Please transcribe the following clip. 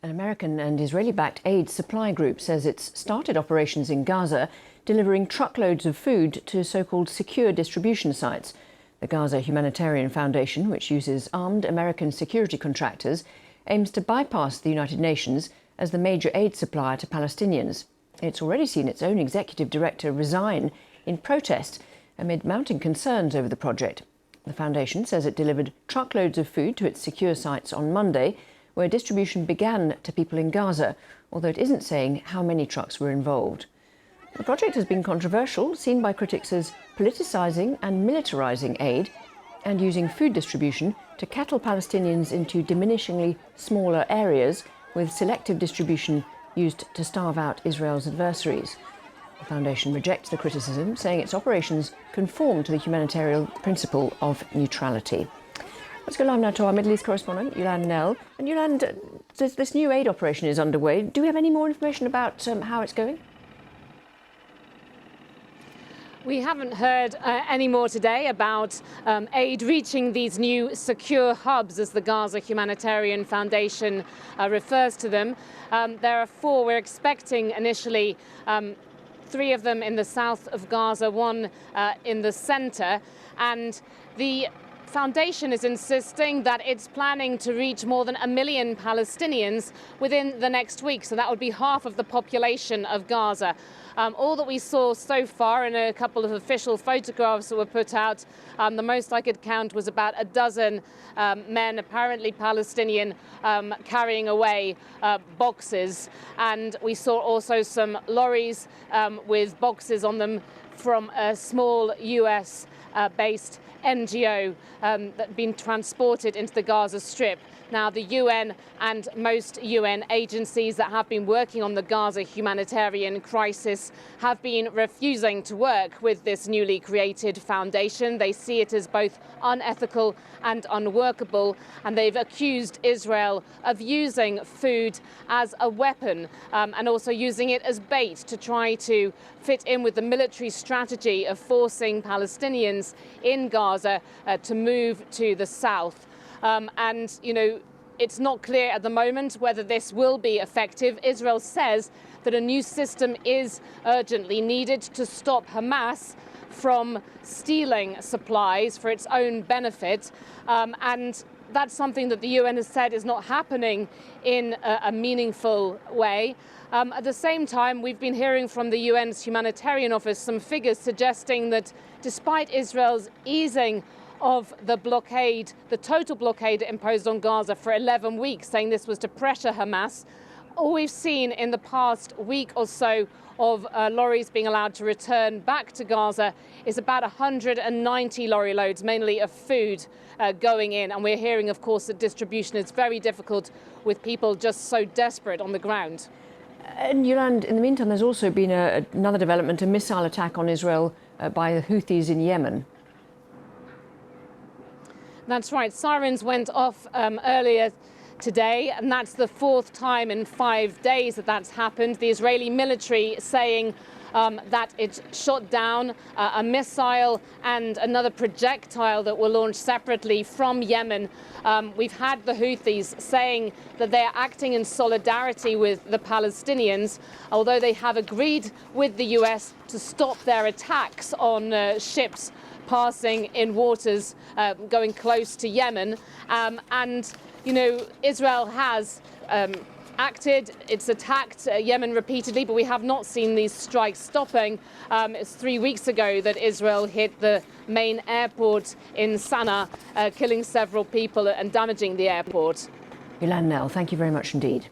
An American and Israeli-backed aid supply group says it's started operations in Gaza, delivering truckloads of food to so-called secure distribution sites. The Gaza Humanitarian Foundation, which uses armed American security contractors, aims to bypass the United Nations as the major aid supplier to Palestinians. It's already seen its own executive director resign in protest amid mounting concerns over the project. The foundation says it delivered truckloads of food to its secure sites on Monday, where distribution began to people in Gaza, although it isn't saying how many trucks were involved. The project has been controversial, seen by critics as politicising and militarising aid and using food distribution to cattle Palestinians into diminishingly smaller areas, with selective distribution used to starve out Israel's adversaries. The foundation rejects the criticism, saying its operations conform to the humanitarian principle of neutrality. Let's go live now to our Middle East correspondent, Yulan Nell. And Yulan, this new aid operation is underway. Do we have any more information about how it's going? We haven't heard any more today about aid reaching these new secure hubs, as the Gaza Humanitarian Foundation refers to them. There are 4. We're expecting initially 3 of them in the south of Gaza, 1 in the centre. And the Foundation is insisting that it's planning to reach more than 1 million Palestinians within the next week. So that would be half of the population of Gaza. All that we saw so far in a couple of official photographs that were put out, the most I could count was about a dozen men, apparently Palestinian, carrying away boxes. And we saw also some lorries with boxes on them from a small US-based NGO that had been transported into the Gaza Strip. Now, the UN and most UN agencies that have been working on the Gaza humanitarian crisis have been refusing to work with this newly created foundation. They see it as both unethical and unworkable, and they've accused Israel of using food as a weapon and also using it as bait to try to fit in with the military strategy of forcing Palestinians in Gaza to move to the south. And, you know, it's not clear at the moment whether this will be effective. Israel says that a new system is urgently needed to stop Hamas from stealing supplies for its own benefit. And that's something that the UN has said is not happening in a meaningful way. At the same time, we've been hearing from the UN's humanitarian office some figures suggesting that despite Israel's easing of the blockade, the total blockade imposed on Gaza for 11 weeks, saying this was to pressure Hamas, all we've seen in the past week or so of lorries being allowed to return back to Gaza is about 190 lorry loads, mainly of food, going in. And we're hearing, of course, that distribution is very difficult with people just so desperate on the ground. And Yolande, in the meantime, there's also been another development, a missile attack on Israel by the Houthis in Yemen. That's right. Sirens went off earlier today, and that's the 4th time in 5 days that that's happened. The Israeli military saying that it shot down a missile and another projectile that were launched separately from Yemen. We've had the Houthis saying that they are acting in solidarity with the Palestinians, although they have agreed with the US to stop their attacks on ships passing in waters going close to Yemen. And, you know, Israel has acted, it's attacked Yemen repeatedly, but we have not seen these strikes stopping. It's 3 weeks ago that Israel hit the main airport in Sana'a, killing several people and damaging the airport. Yulan Nell, thank you very much indeed.